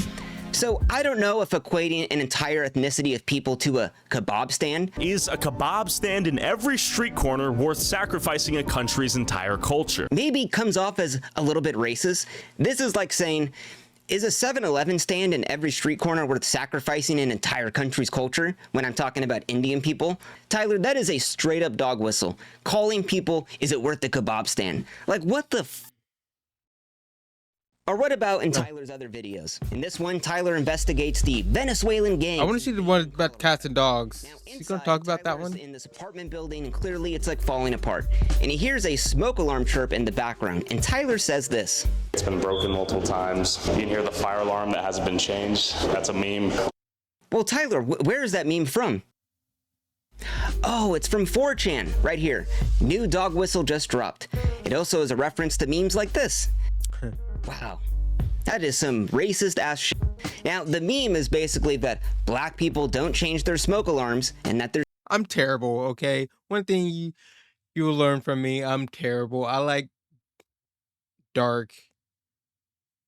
So I don't know if equating an entire ethnicity of people to a kebab stand. Is a kebab stand in every street corner worth sacrificing a country's entire culture? Maybe comes off as a little bit racist. This is like saying, is a 7-Eleven stand in every street corner worth sacrificing an entire country's culture when I'm talking about Indian people? Tyler, that is a straight up dog whistle. Calling people, is it worth the kebab stand? Like what the Or what about in Tyler's other videos? In this one, Tyler investigates the Venezuelan gang. I want to see the one about cats and dogs. Is he going to talk about that one? In this apartment building, and clearly it's like falling apart. And he hears a smoke alarm chirp in the background. And Tyler says this. It's been broken multiple times. You can hear the fire alarm that hasn't been changed. That's a meme. Well, Tyler, where is that meme from? Oh, it's from 4chan, right here. New dog whistle just dropped. It also is a reference to memes like this. Wow, that is some racist ass shit. Now, the meme is basically that black people don't change their smoke alarms and that they're... I'm terrible, okay? One thing you will learn from me, I'm terrible. I like dark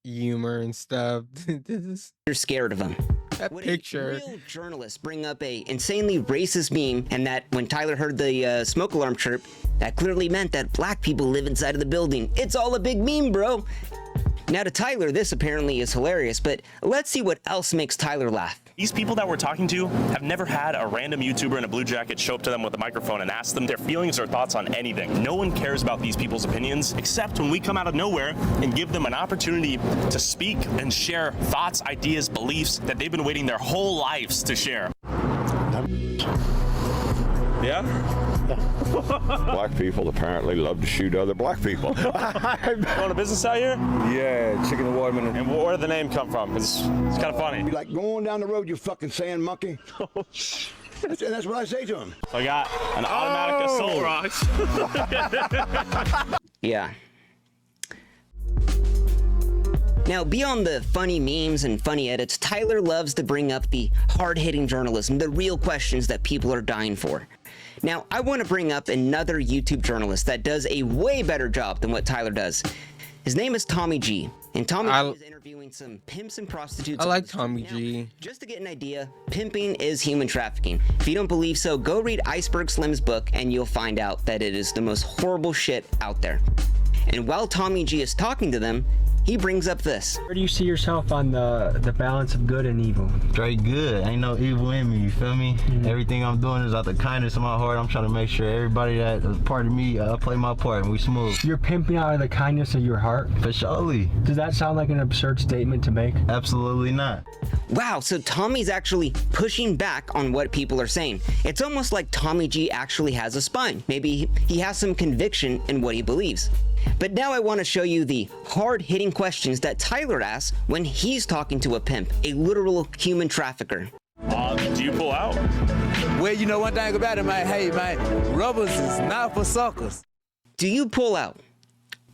humor and stuff. You're scared of them. That picture. Real journalists bring up a insanely racist meme, and that when Tyler heard the smoke alarm chirp, that clearly meant that black people live inside of the building. It's all a big meme, bro. Now to Tyler, this apparently is hilarious, but let's see what else makes Tyler laugh. These people that we're talking to have never had a random YouTuber in a blue jacket show up to them with a microphone and ask them their feelings or thoughts on anything. No one cares about these people's opinions, except when we come out of nowhere and give them an opportunity to speak and share thoughts, ideas, beliefs that they've been waiting their whole lives to share. Yeah? Black people apparently love to shoot other black people. Going to business out here? Yeah, chicken and watermelon. And where did the name come from? It's kind of funny. Be like going down the road, you fucking sand monkey. That's what I say to him. So I got an automatic assault rocks. Yeah. Now, beyond the funny memes and funny edits, Tyler loves to bring up the hard-hitting journalism, the real questions that people are dying for. Now, I want to bring up another YouTube journalist that does a way better job than what Tyler does. His name is Tommy G. And Tommy G is interviewing some pimps and prostitutes. I like Tommy G. Just to get an idea, pimping is human trafficking. If you don't believe so, go read Iceberg Slim's book and you'll find out that it is the most horrible shit out there. And while Tommy G is talking to them, he brings up this. Where do you see yourself on the balance of good and evil? Straight good. Ain't no evil in me, you feel me? Everything I'm doing is out the kindness of my heart. I'm trying to make sure everybody that is part of me, play my part and we smooth. You're pimping out of the kindness of your heart? For surely. Does that sound like an absurd statement to make? Absolutely not. Wow, so Tommy's actually pushing back on what people are saying. It's almost like Tommy G actually has a spine. Maybe he has some conviction in what he believes. But now I want to show you the hard-hitting questions that Tyler asks when he's talking to a pimp, a literal human trafficker. Do you pull out? Well, you know one thing about it, man. Hey, man, rubbers is not for suckers. Do you pull out?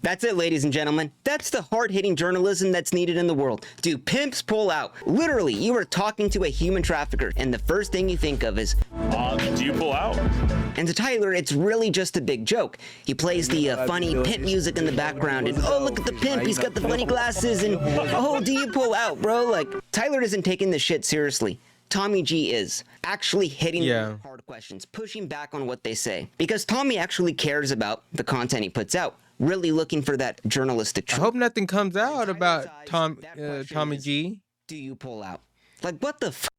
That's it, ladies and gentlemen. That's the hard-hitting journalism that's needed in the world. Do pimps pull out? Literally, you are talking to a human trafficker, and the first thing you think of is, do you pull out? And to Tyler, it's really just a big joke. He plays the funny pimp music in the background, and oh, look at the pimp, he's got the funny glasses, and oh, do you pull out, bro? Like, Tyler isn't taking this shit seriously. Tommy G is actually hitting them with hard questions, pushing back on what they say. Because Tommy actually cares about the content he puts out. Really looking for that journalistic truth. I hope nothing comes out about Tommy G. Do you pull out? Like, what the f?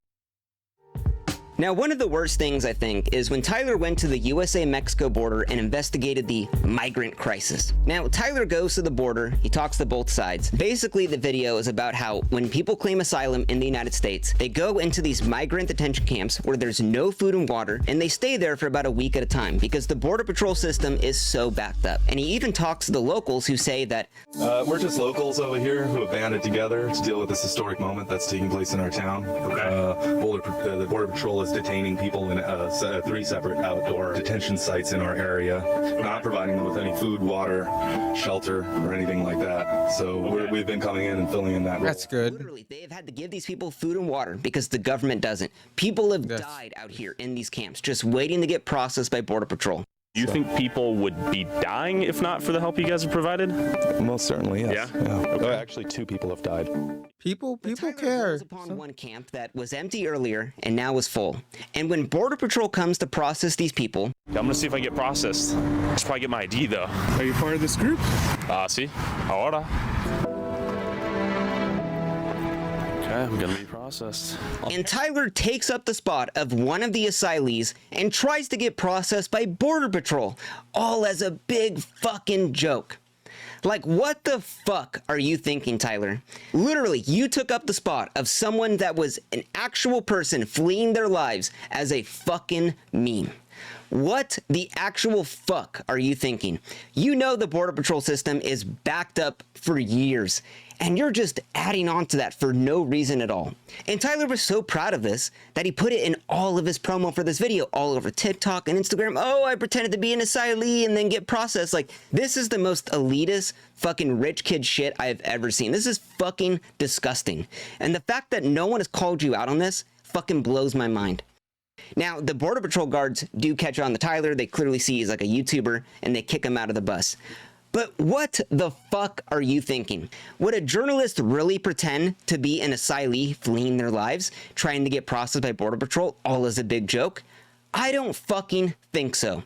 Now, one of the worst things, I think, is when Tyler went to the USA-Mexico border and investigated the migrant crisis. Now, Tyler goes to the border, he talks to both sides. Basically, the video is about how when people claim asylum in the United States, they go into these migrant detention camps where there's no food and water, and they stay there for about a week at a time because the Border Patrol system is so backed up. And he even talks to the locals who say that, we're just locals over here who have banded together to deal with this historic moment that's taking place in our town. The Border Patrol is detaining people in 3 separate outdoor detention sites in our area, not providing them with any food, water, shelter, or anything like that. So we've been coming in and filling in that role. That's good. Literally, they have had to give these people food and water because the government doesn't. People have died out here in these camps, just waiting to get processed by Border Patrol. Do you think people would be dying if not for the help you guys have provided? Most certainly, yes. Yeah? Okay. Actually, 2 people have died. People care. Upon one camp that was empty earlier and now is full. And when Border Patrol comes to process these people, I'm gonna see if I can get processed. I should probably get my ID though. Are you part of this group? Sí. Ahora. Okay, I'm gonna be processed. And Tyler takes up the spot of one of the asylees and tries to get processed by Border Patrol, all as a big fucking joke. Like, what the fuck are you thinking, Tyler? Literally, you took up the spot of someone that was an actual person fleeing their lives as a fucking meme. What the actual fuck are you thinking? You know the Border Patrol system is backed up for years, and you're just adding on to that for no reason at all. And Tyler was so proud of this that he put it in all of his promo for this video, all over TikTok and Instagram. Oh, I pretended to be an asylee and then get processed. Like, this is the most elitist fucking rich kid shit I've ever seen. This is fucking disgusting. And the fact that no one has called you out on this fucking blows my mind. Now, the Border Patrol guards do catch on to Tyler. They clearly see he's like a YouTuber, and they kick him out of the bus. But what the fuck are you thinking? Would a journalist really pretend to be an asylee fleeing their lives, trying to get processed by Border Patrol, all as a big joke? I don't fucking think so.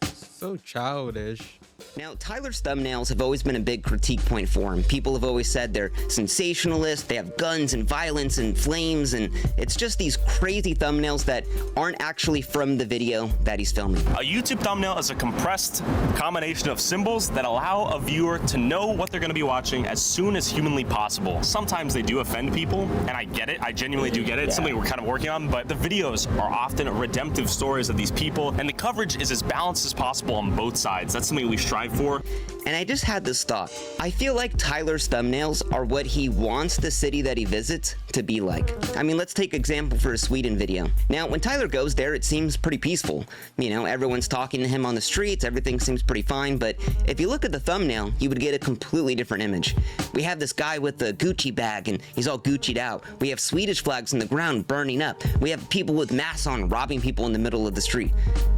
So childish. Now, Tyler's thumbnails have always been a big critique point for him. People have always said they're sensationalist, they have guns and violence and flames, and it's just these crazy thumbnails that aren't actually from the video that he's filming. A YouTube thumbnail is a compressed combination of symbols that allow a viewer to know what they're going to be watching as soon as humanly possible. Sometimes they do offend people, and I get it. I genuinely do get it. It's something we're kind of working on, but the videos are often redemptive stories of these people, and the coverage is as balanced as possible on both sides. That's something we strive for. And I just had this thought. I feel like Tyler's thumbnails are what he wants the city that he visits to be like. I mean, let's take example for his Sweden video. Now, when Tyler goes there, it seems pretty peaceful. You know, everyone's talking to him on the streets, everything seems pretty fine, but if you look at the thumbnail, you would get a completely different image. We have this guy with the Gucci bag and he's all Gucci'd out. We have Swedish flags on the ground burning up. We have people with masks on robbing people in the middle of the street.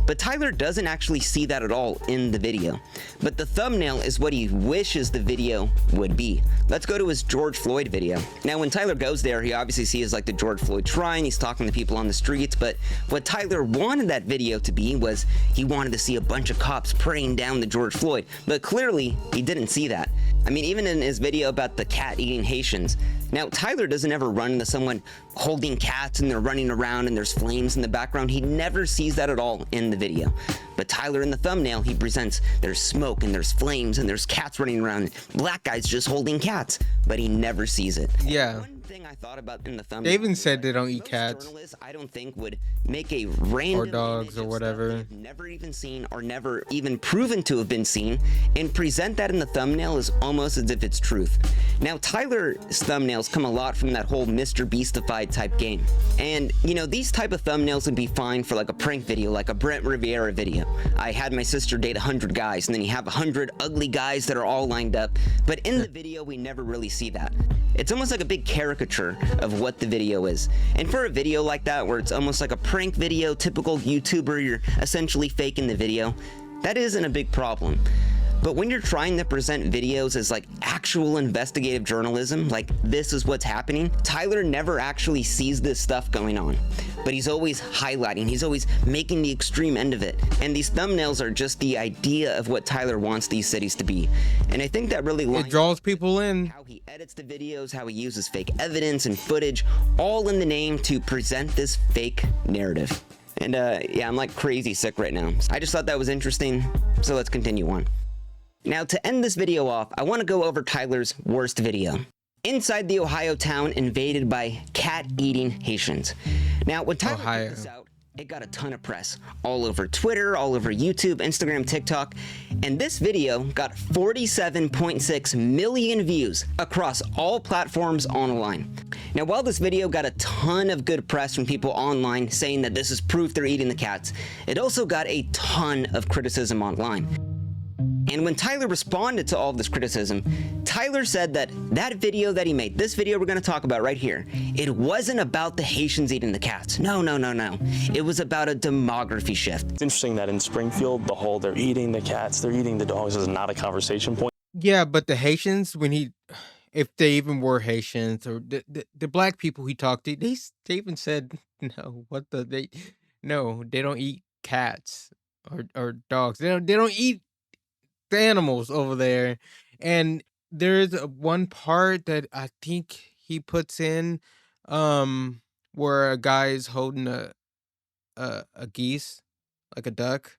But Tyler doesn't actually see that at all in the video. But the thumbnail is what he wishes the video would be. Let's go to his George Floyd video. Now, when Tyler goes there, he obviously sees like the George Floyd shrine, he's talking to people on the streets, but what Tyler wanted that video to be was he wanted to see a bunch of cops praying down the George Floyd, but clearly he didn't see that. I mean, even in his video about the cat eating Haitians, now Tyler doesn't ever run into someone holding cats and they're running around and there's flames in the background. He never sees that at all in the video. But Tyler in the thumbnail, he presents there's smoke and there's flames and there's cats running around and black guys just holding cats, but he never sees it. Yeah. One thing I thought about in the thumbnail, They even said they don't eat cats. Journalists, I don't think, would make a random or dogs or whatever, never even seen or never even proven to have been seen, and present that in the thumbnail as almost as if it's truth. Now, Tyler's thumbnails come a lot from that whole Mr. Beastified type game. And, you know, these type of thumbnails would be fine for like a prank video, like a Brent Riviera video. I had my sister date 100 guys, and then you have 100 ugly guys that are all lined up. But in the video, we never really see that. It's almost like a big caricature of what the video is. And for a video like that, where it's almost like a prank video, typical YouTuber, you're essentially faking the video, that isn't a big problem. But when you're trying to present videos as like actual investigative journalism, like this is what's happening, Tyler never actually sees this stuff going on. But he's always highlighting, he's always making the extreme end of it. And these thumbnails are just the idea of what Tyler wants these cities to be. And I think that really it draws people in. How he edits the videos, how he uses fake evidence and footage, all in the name to present this fake narrative. And yeah, I'm like crazy sick right now. I just thought that was interesting, so let's continue on. Now, to end this video off, I want to go over Tyler's worst video. Inside the Ohio town invaded by cat-eating Haitians. Now, when Tyler put this out, it got a ton of press. All over Twitter, all over YouTube, Instagram, TikTok. And this video got 47.6 million views across all platforms online. Now, while this video got a ton of good press from people online saying that this is proof they're eating the cats, it also got a ton of criticism online. And when Tyler responded to all of this criticism, Tyler said that that video that he made, this video we're going to talk about right here, it wasn't about the Haitians eating the cats. No. It was about a demography shift. It's interesting that in Springfield, the whole they're eating the cats, they're eating the dogs is not a conversation point. Yeah, but the Haitians, if they even were Haitians or the black people he talked to, they even said, no, they don't eat cats or dogs. They don't eat the animals over there. And there's one part that I think he puts in where a guy is holding a geese, like a duck,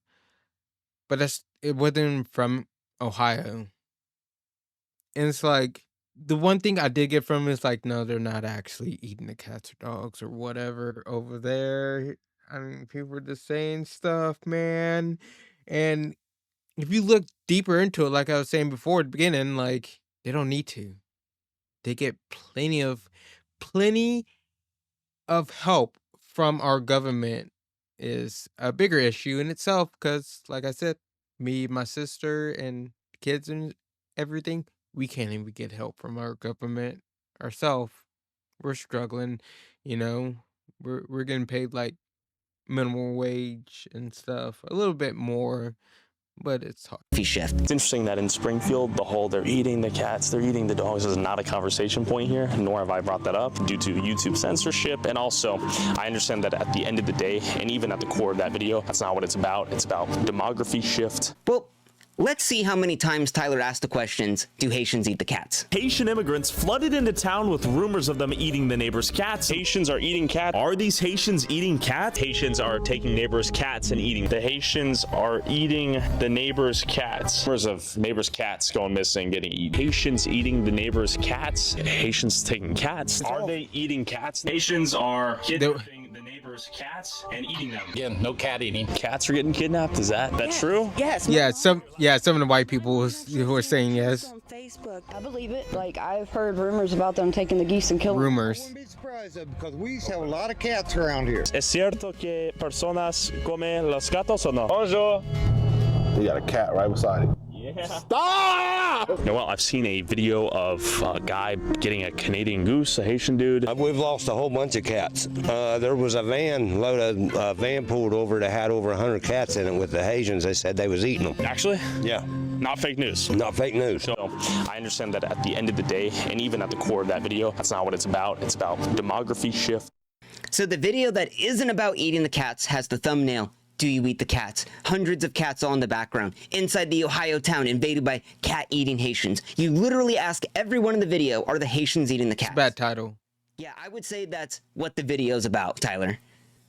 but it wasn't from Ohio. And it's like the one thing I did get from it is like, no, they're not actually eating the cats or dogs or whatever over there. I mean, people are just saying stuff, man. And if you look deeper into it, like I was saying before at the beginning, like they don't need to. They get plenty of help from our government. Is a bigger issue in itself because, like I said, me, my sister, and kids and everything, we can't even get help from our government ourselves. We're struggling, you know. We're getting paid like minimum wage and stuff, a little bit more. But it's hard. Shift. It's interesting that in Springfield, the whole they're eating the cats, they're eating the dogs is not a conversation point here, nor have I brought that up due to YouTube censorship. And also, I understand that at the end of the day, and even at the core of that video, that's not what it's about. It's about demography shift. Well, let's see how many times Tyler asked the questions, do Haitians eat the cats? Haitian immigrants flooded into town with rumors of them eating the neighbors' cats. Haitians are eating cats. Are these Haitians eating cats? Haitians are taking neighbors' cats and eating. The Haitians are eating the neighbors' cats. Rumors of neighbors' cats going missing, getting eaten. Haitians eating the neighbors' cats. Haitians taking cats. Are they eating cats? Haitians are kidnapping the neighbors' neighbors' cats and eating them. Again, no cat eating. Cats are getting kidnapped. Is that true? Yes. Yeah, some of the white people who are saying yes. Facebook. I believe it. Like, I've heard rumors about them taking the geese and killing Rumors. Be surprised because we used to have a lot of cats around here. Es cierto que personas comen los gatos o no? Bonjour. You got a cat right beside it. Stop! Now, well, I've seen a video of a guy getting a Canadian goose, a Haitian dude. We've lost a whole bunch of cats. There was a van pulled over that had over 100 cats in it with the Haitians. They said they was eating them. Actually? Yeah. Not fake news. Not fake news. So I understand that at the end of the day, and even at the core of that video, that's not what it's about. It's about demography shift. So the video that isn't about eating the cats has the thumbnail, "Do you eat the cats?" Hundreds of cats all in the background, inside the Ohio town invaded by cat-eating Haitians. You literally ask everyone in the video, are the Haitians eating the cats? Bad title. Yeah, I would say that's what the video's about, Tyler.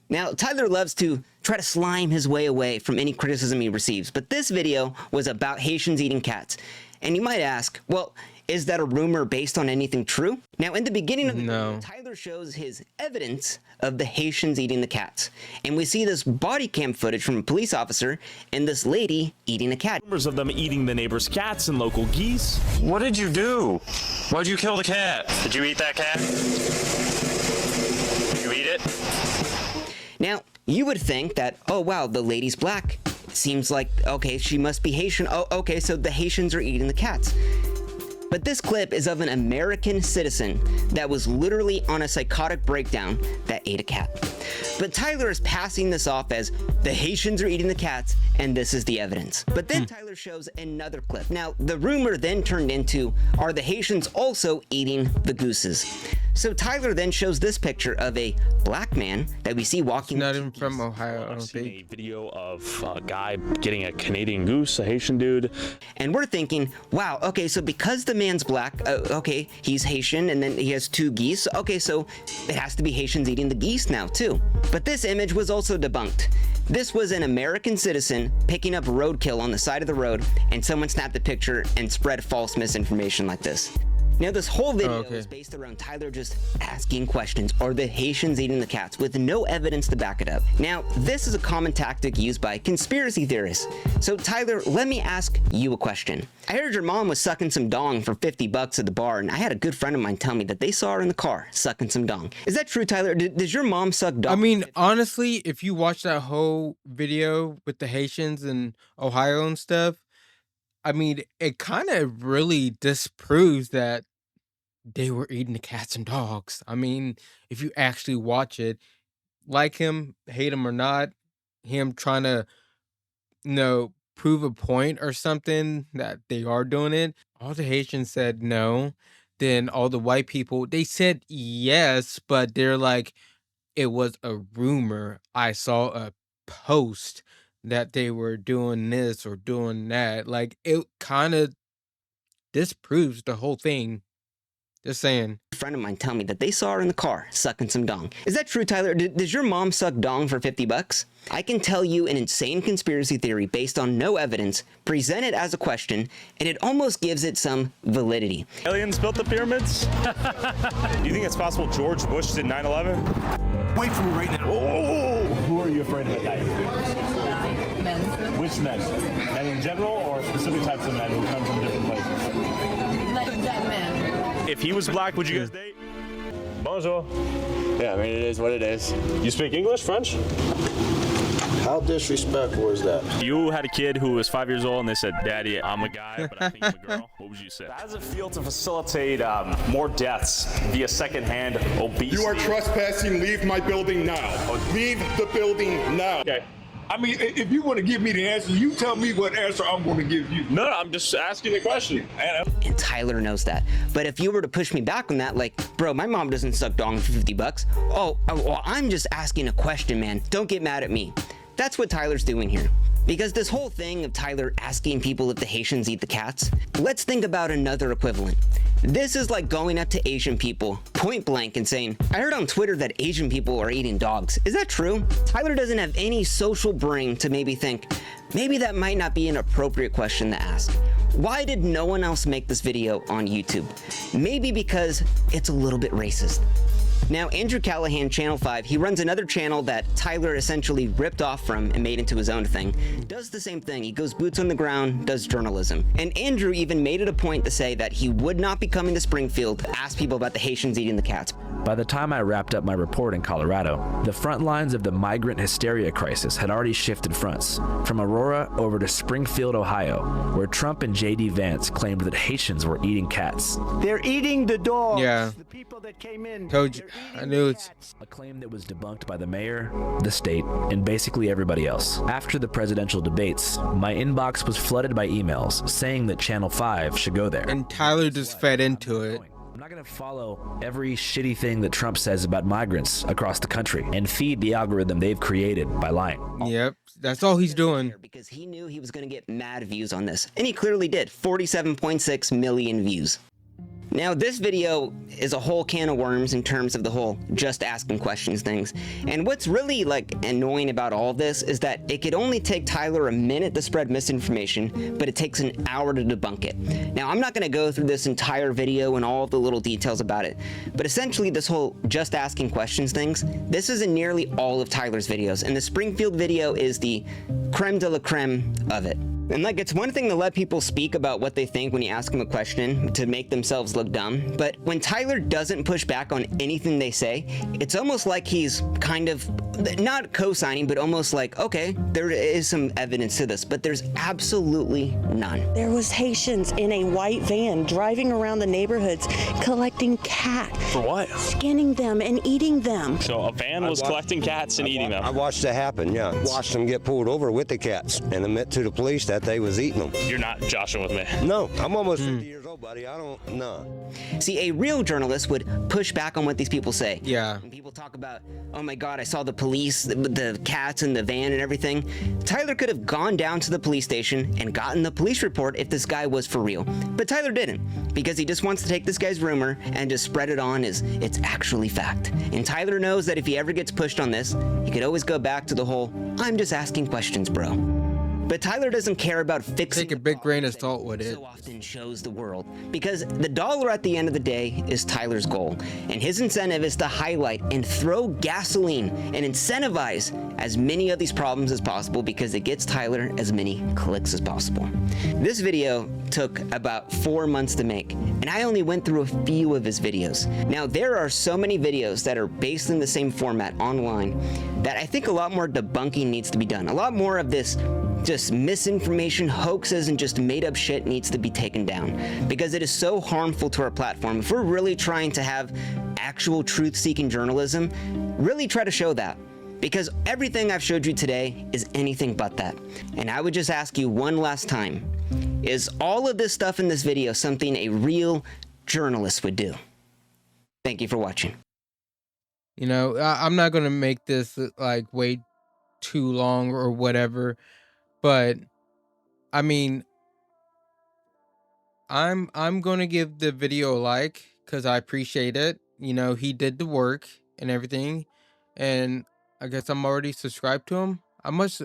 Now, Tyler loves to try to slime his way away from any criticism he receives, but this video was about Haitians eating cats. And you might ask, well, is that a rumor based on anything true? Now, in the beginning of the video, Tyler shows his evidence of the Haitians eating the cats. And we see this body cam footage from a police officer and this lady eating a cat. Rumors of them eating the neighbors' cats and local geese. What did you do? Why'd you kill the cat? Did you eat that cat? Did you eat it? Now, you would think that, oh wow, the lady's black. Seems like, okay, she must be Haitian. Oh, okay, so the Haitians are eating the cats. But this clip is of an American citizen that was literally on a psychotic breakdown that ate a cat. But Tyler is passing this off as the Haitians are eating the cats, and this is the evidence. But then Tyler shows another clip. Now, the rumor then turned into, are the Haitians also eating the gooses? So Tyler then shows this picture of a black man that we see walking. Not even from Ohio, I don't I've seen think. a video of a guy getting a Canadian goose, a Haitian dude. And we're thinking, wow, okay, so because the man's black, okay, he's Haitian, and then he has two geese. Okay, so it has to be Haitians eating the geese now, too. But this image was also debunked. This was an American citizen picking up roadkill on the side of the road, and someone snapped the picture and spread false misinformation like this. Now, this whole video is based around Tyler just asking questions. Are the Haitians eating the cats? With no evidence to back it up. Now, this is a common tactic used by conspiracy theorists. So, Tyler, let me ask you a question. I heard your mom was sucking some dong for $50 at the bar, and I had a good friend of mine tell me that they saw her in the car sucking some dong. Is that true, Tyler? Does your mom suck dong? I mean, honestly, if you watch that whole video with the Haitians in Ohio and stuff, I mean, it kind of really disproves that they were eating the cats and dogs. I mean, if you actually watch it, like him, hate him or not, him trying to, prove a point or something that they are doing it, all the Haitians said no. Then all the white people, they said yes, but they're like, it was a rumor. I saw a post that they were doing this or doing that. Like, it kind of disproves the whole thing. Just saying. A friend of mine tell me that they saw her in the car sucking some dong. Is that true, Tyler? Does your mom suck dong for $50? I can tell you an insane conspiracy theory based on no evidence, present it as a question, and it almost gives it some validity. Aliens built the pyramids? Do you think it's possible George Bush did 9/11? Wait for me right now. Oh! Who are you afraid of at night? Men. Which men? Men in general, or specific types of men who come from different places? Like that man. If he was black, would you guys date? Bonjour. Yeah, I mean, it is what it is. You speak English, French? How disrespectful is that? You had a kid who was 5 years old and they said, Daddy, I'm a guy, but I think I'm a girl. What would you say? How does it feel to facilitate more deaths via secondhand obesity? You are trespassing. Leave my building now. Leave the building now. Okay. I mean, if you want to give me the answer, you tell me what answer I'm going to give you. No, I'm just asking a question. And Tyler knows that. But if you were to push me back on that, like, bro, my mom doesn't suck dong for $50. Oh, well, I'm just asking a question, man. Don't get mad at me. That's what Tyler's doing here. Because this whole thing of Tyler asking people if the Haitians eat the cats, let's think about another equivalent. This is like going up to Asian people point blank and saying, I heard on Twitter that Asian people are eating dogs. Is that true? Tyler doesn't have any social brain to maybe think, maybe that might not be an appropriate question to ask. Why did no one else make this video on YouTube? Maybe because it's a little bit racist. Now, Andrew Callahan, Channel 5, he runs another channel that Tyler essentially ripped off from and made into his own thing, does the same thing. He goes boots on the ground, does journalism. And Andrew even made it a point to say that he would not be coming to Springfield to ask people about the Haitians eating the cats. By the time I wrapped up my report in Colorado, the front lines of the migrant hysteria crisis had already shifted fronts, from Aurora over to Springfield, Ohio, where Trump and J.D. Vance claimed that Haitians were eating cats. They're eating the dogs. Yeah. The people that came in. Told you. I knew it's a claim that was debunked by the mayor, the state, and basically everybody else. After the presidential debates, my inbox was flooded by emails saying that Channel 5 should go there. And Tyler just fed into it. I'm not going to follow every shitty thing that Trump says about migrants across the country and feed the algorithm they've created by lying. Yep, that's all he's doing. Because he knew he was going to get mad views on this. And he clearly did. 47.6 million views. Now, this video is a whole can of worms in terms of the whole just asking questions things. And what's really annoying about all this is that it could only take Tyler a minute to spread misinformation, but it takes an hour to debunk it. Now, I'm not going to go through this entire video and all of the little details about it, but essentially this whole just asking questions things, this is in nearly all of Tyler's videos, and the Springfield video is the creme de la creme of it. And it's one thing to let people speak about what they think when you ask them a question to make themselves look dumb, but when Tyler doesn't push back on anything they say, it's almost like he's kind of not co-signing, but almost like, okay, there is some evidence to this, but there's absolutely none. There was Haitians in a white van driving around the neighborhoods collecting cats. For what? Skinning them and eating them. So a van was collecting cats and eating them. I watched it happen, yeah. Watched them get pulled over with the cats and admit to the police that they was eating them. You're not joshing with me. No, I'm almost 50 years old, buddy. I don't know. See, a real journalist would push back on what these people say. Yeah. When people talk about, oh my God, I saw the police, the cats in the van and everything. Tyler could have gone down to the police station and gotten the police report if this guy was for real. But Tyler didn't, because he just wants to take this guy's rumor and just spread it on as it's actually fact. And Tyler knows that if he ever gets pushed on this, he could always go back to the whole, I'm just asking questions, bro. But Tyler doesn't care about fixing. Take a big grain of salt with it. So often shows the world, because the dollar at the end of the day is Tyler's goal, and his incentive is to highlight and throw gasoline and incentivize as many of these problems as possible, because it gets Tyler as many clicks as possible. This video took about 4 months to make, and I only went through a few of his videos. Now, there are so many videos that are based in the same format online that I think a lot more debunking needs to be done. A lot more of this just misinformation, hoaxes, and just made up shit needs to be taken down, because it is so harmful to our platform. If we're really trying to have actual truth-seeking journalism, really try to show that, because everything I've showed you today is anything but that. And I would just ask you one last time, is all of this stuff in this video something a real journalist would do? Thank you for watching. You know, I'm not gonna make this way too long or whatever, but I mean, I'm gonna give the video a like because I appreciate it. You know, he did the work and everything, and I guess I'm already subscribed to him. I must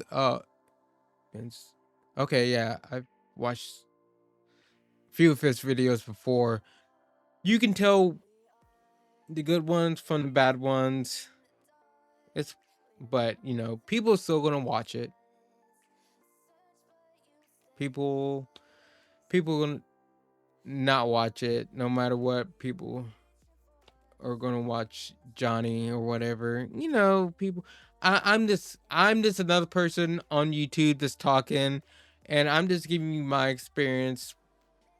okay, yeah, I've watched a few of his videos before. You can tell the good ones from the bad ones. But you know, people are still gonna watch it. People gonna not watch it no matter what. People are gonna watch Johnny or whatever. You know, people. I'm just another person on YouTube just talking, and I'm just giving you my experience,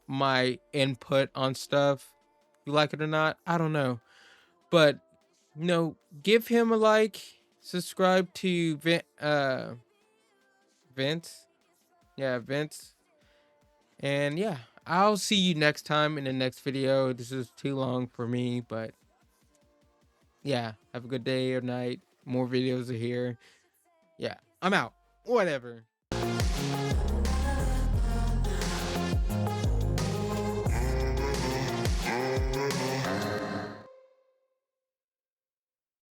my input on stuff. You like it or not, I don't know, but you know, give him a like, subscribe to Vince. Yeah, Vince. And yeah, I'll see you next time in the next video. This is too long for me, but yeah, have a good day or night. More videos are here. Yeah, I'm out. Whatever.